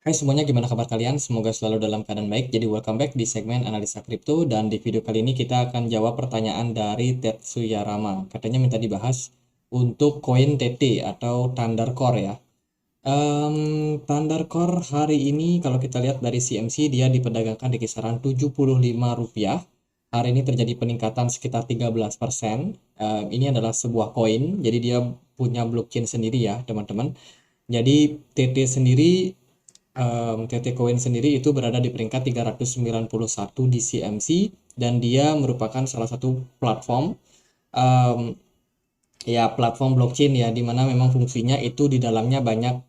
Hai semuanya, gimana kabar kalian? Semoga selalu dalam keadaan baik. Jadi welcome back di segmen analisa kripto dan di video kali ini kita akan jawab pertanyaan dari Tetsuya Rama. Katanya minta dibahas untuk koin TT atau Thunder Core ya. Thunder Core hari ini kalau kita lihat dari CMC dia diperdagangkan di kisaran Rp75. Hari ini terjadi peningkatan sekitar 13%. Ini adalah sebuah koin, jadi dia punya blockchain sendiri ya teman-teman. Jadi TT sendiri TT Coin sendiri itu berada di peringkat 391 di CMC dan dia merupakan salah satu platform um, ya platform blockchain ya, di mana memang fungsinya itu di dalamnya banyak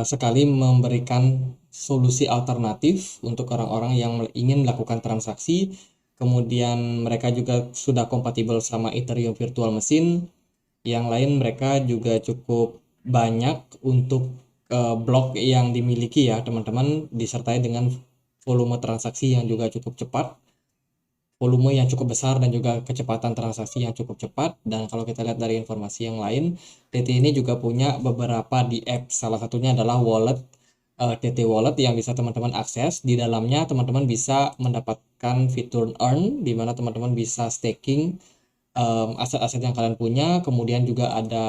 sekali memberikan solusi alternatif untuk orang-orang yang ingin melakukan transaksi. Kemudian mereka juga sudah kompatibel sama Ethereum Virtual Machine. Yang lain mereka juga cukup banyak untuk blok yang dimiliki ya teman-teman, disertai dengan volume transaksi yang juga cukup cepat, volume yang cukup besar dan juga kecepatan transaksi yang cukup cepat. Dan kalau kita lihat dari informasi yang lain, TT ini juga punya beberapa di app, salah satunya adalah wallet, TT Wallet yang bisa teman-teman akses. Di dalamnya teman-teman bisa mendapatkan fitur earn, di mana teman-teman bisa staking aset-aset yang kalian punya. Kemudian juga ada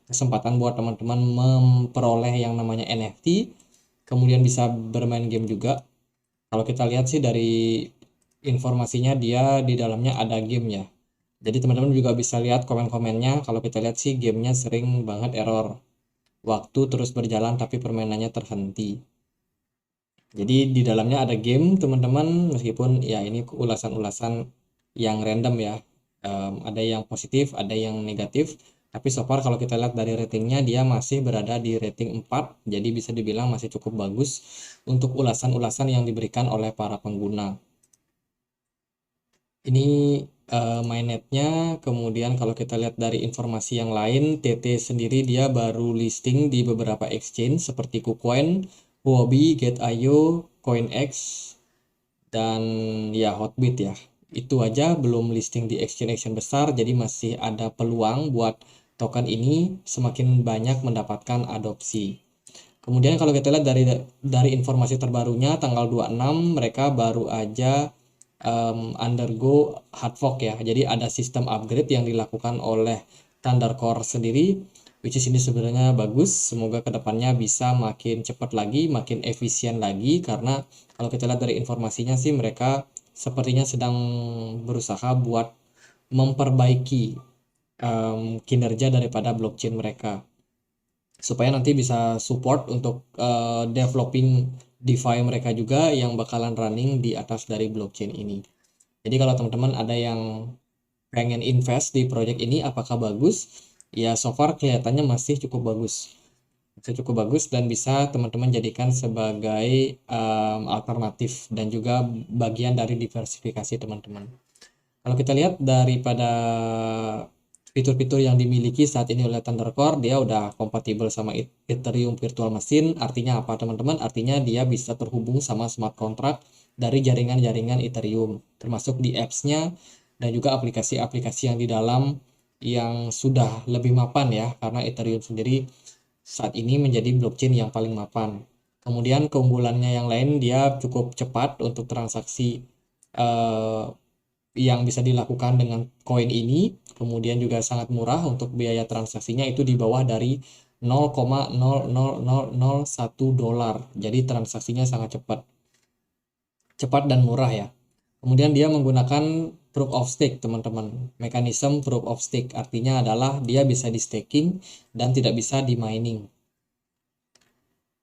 kesempatan buat teman-teman memperoleh yang namanya NFT, kemudian bisa bermain game juga. Kalau kita lihat sih dari informasinya, dia di dalamnya ada game ya, jadi teman-teman juga bisa lihat komen-komennya. Kalau kita lihat sih gamenya sering banget error, waktu terus berjalan tapi permainannya terhenti. Jadi di dalamnya ada game teman-teman, meskipun ya ini ulasan-ulasan yang random ya. Ada yang positif, ada yang negatif. Tapi so far kalau kita lihat dari ratingnya, dia masih berada di rating 4. Jadi bisa dibilang masih cukup bagus untuk ulasan-ulasan yang diberikan oleh para pengguna. Ini mainnetnya. Kemudian kalau kita lihat dari informasi yang lain, TT sendiri dia baru listing di beberapa exchange seperti KuCoin, Huobi, Gate.io, CoinEx, dan ya Hotbit ya. Itu aja belum listing di exchange-exchange besar, jadi masih ada peluang buat token ini semakin banyak mendapatkan adopsi. Kemudian kalau kita lihat dari informasi terbarunya tanggal 26, mereka baru aja undergo hard fork ya. Jadi ada sistem upgrade yang dilakukan oleh Thunder Core sendiri, which is ini sebenarnya bagus. Semoga kedepannya bisa makin cepat lagi, makin efisien lagi, karena kalau kita lihat dari informasinya sih mereka sepertinya sedang berusaha buat memperbaiki kinerja daripada blockchain mereka, supaya nanti bisa support untuk developing DeFi mereka juga yang bakalan running di atas dari blockchain ini. Jadi kalau teman-teman ada yang pengen invest di project ini, apakah bagus? Ya so far kelihatannya masih cukup bagus. Masih cukup bagus dan bisa teman-teman jadikan sebagai alternatif dan juga bagian dari diversifikasi teman-teman. Kalau kita lihat daripada fitur-fitur yang dimiliki saat ini oleh Thunder Core, dia udah kompatibel sama Ethereum Virtual Machine. Artinya apa teman-teman? Artinya dia bisa terhubung sama smart contract dari jaringan-jaringan Ethereum, termasuk di apps-nya dan juga aplikasi-aplikasi yang di dalam yang sudah lebih mapan ya, karena Ethereum sendiri saat ini menjadi blockchain yang paling mapan. Kemudian keunggulannya yang lain, dia cukup cepat untuk transaksi eh, yang bisa dilakukan dengan koin ini. Kemudian juga sangat murah untuk biaya transaksinya, itu di bawah dari 0,00001 dolar. Jadi transaksinya sangat cepat, cepat dan murah ya. Kemudian dia menggunakan proof of stake teman-teman. Mekanisme proof of stake artinya adalah dia bisa di staking dan tidak bisa di mining.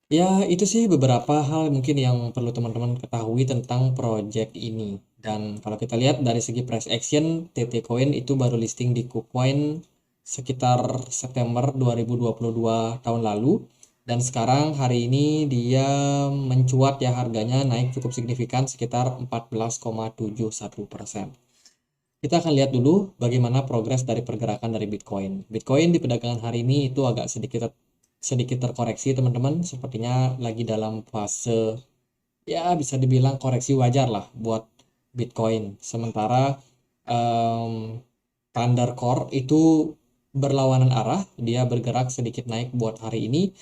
Ya, itu sih beberapa hal mungkin yang perlu teman-teman ketahui tentang project ini. Dan kalau kita lihat dari segi price action, TT Coin itu baru listing di KuCoin sekitar September 2022 tahun lalu. Dan sekarang hari ini dia mencuat ya, harganya naik cukup signifikan sekitar 14,71%. Kita akan lihat dulu bagaimana progres dari pergerakan dari Bitcoin. Bitcoin di perdagangan hari ini itu agak sedikit sedikit terkoreksi teman-teman, sepertinya lagi dalam fase ya bisa dibilang koreksi wajar lah buat Bitcoin. Sementara um, Thunder Core itu berlawanan arah, dia bergerak sedikit naik buat hari ini.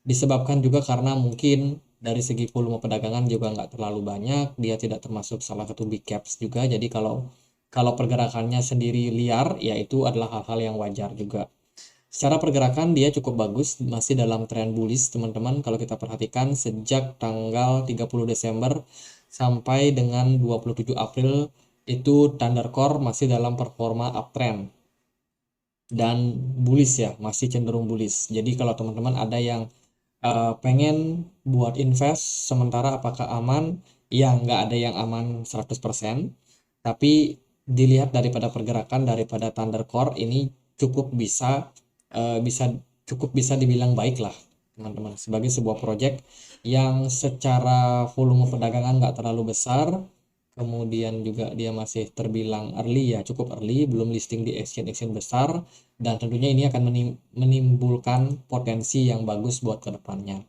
Disebabkan juga karena mungkin dari segi volume perdagangan juga nggak terlalu banyak, dia tidak termasuk salah satu big caps juga. Jadi kalau kalau pergerakannya sendiri liar, ya itu adalah hal-hal yang wajar juga. Secara pergerakan dia cukup bagus, masih dalam tren bullish teman-teman. Kalau kita perhatikan sejak tanggal 30 Desember sampai dengan 27 April itu Thunder Core masih dalam performa uptrend dan bullish ya, masih cenderung bullish. Jadi kalau teman-teman ada yang pengen buat invest sementara apakah aman? Ya, nggak ada yang aman 100%. Tapi dilihat daripada pergerakan daripada Thunder Core ini cukup bisa eh, bisa cukup bisa dibilang baik lah teman-teman, sebagai sebuah project yang secara volume perdagangan nggak terlalu besar, kemudian juga dia masih terbilang early ya, cukup early, belum listing di exchange besar, dan tentunya ini akan menimbulkan potensi yang bagus buat kedepannya.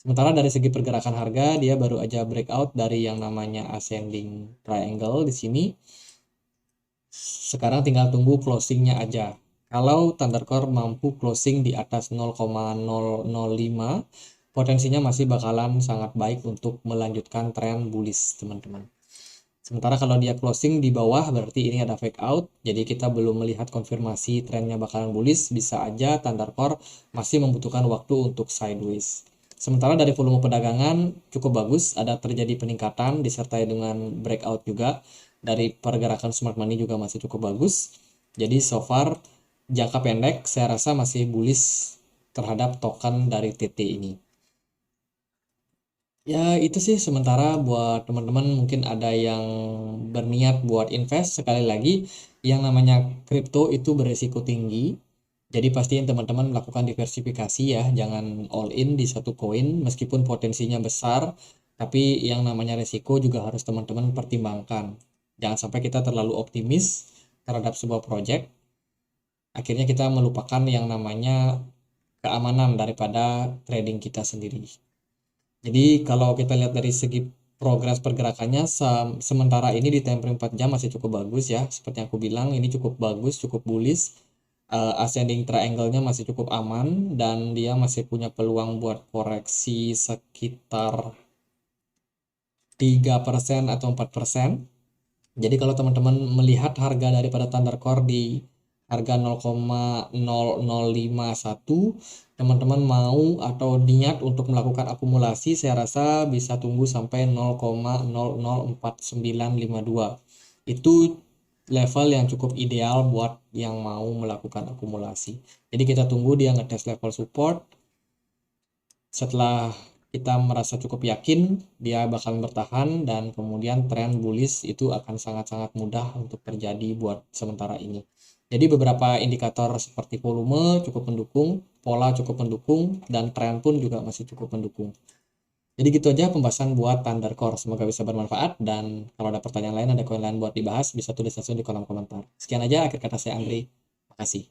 Sementara dari segi pergerakan harga, dia baru aja breakout dari yang namanya ascending triangle di sini. Sekarang tinggal tunggu closingnya aja. Kalau Thunder Core mampu closing di atas 0,005, potensinya masih bakalan sangat baik untuk melanjutkan tren bullish, teman-teman. Sementara kalau dia closing di bawah, berarti ini ada fake out. Jadi kita belum melihat konfirmasi trennya bakalan bullish. Bisa aja Thunder Core masih membutuhkan waktu untuk sideways. Sementara dari volume perdagangan cukup bagus, ada terjadi peningkatan disertai dengan breakout juga. Dari pergerakan smart money juga masih cukup bagus. Jadi so far jangka pendek saya rasa masih bullish terhadap token dari TT ini. Ya itu sih sementara buat teman-teman mungkin ada yang berniat buat invest. Sekali lagi yang namanya kripto itu beresiko tinggi. Jadi pastiin teman-teman melakukan diversifikasi ya, jangan all in di satu koin meskipun potensinya besar, tapi yang namanya resiko juga harus teman-teman pertimbangkan. Jangan sampai kita terlalu optimis terhadap sebuah project, akhirnya kita melupakan yang namanya keamanan daripada trading kita sendiri. Jadi kalau kita lihat dari segi progres pergerakannya sementara ini di time frame 4 jam masih cukup bagus ya. Seperti yang aku bilang ini cukup bagus, cukup bullish. Ascending triangle-nya masih cukup aman dan dia masih punya peluang buat koreksi sekitar 3% atau 4%. Jadi kalau teman-teman melihat harga daripada Thunder Core di harga 0,0051, teman-teman mau atau niat untuk melakukan akumulasi, saya rasa bisa tunggu sampai 0,004952. Itu level yang cukup ideal buat yang mau melakukan akumulasi. Jadi kita tunggu dia ngetes level support. Setelah kita merasa cukup yakin dia bakal bertahan dan kemudian tren bullish itu akan sangat-sangat mudah untuk terjadi buat sementara ini. Jadi beberapa indikator seperti volume cukup mendukung, pola cukup mendukung, dan tren pun juga masih cukup mendukung. Jadi gitu aja pembahasan buat Thunder Core. Semoga bisa bermanfaat, dan kalau ada pertanyaan lain, ada koin lain buat dibahas, bisa tulis langsung di kolom komentar. Sekian aja akhir kata saya Andri. Makasih.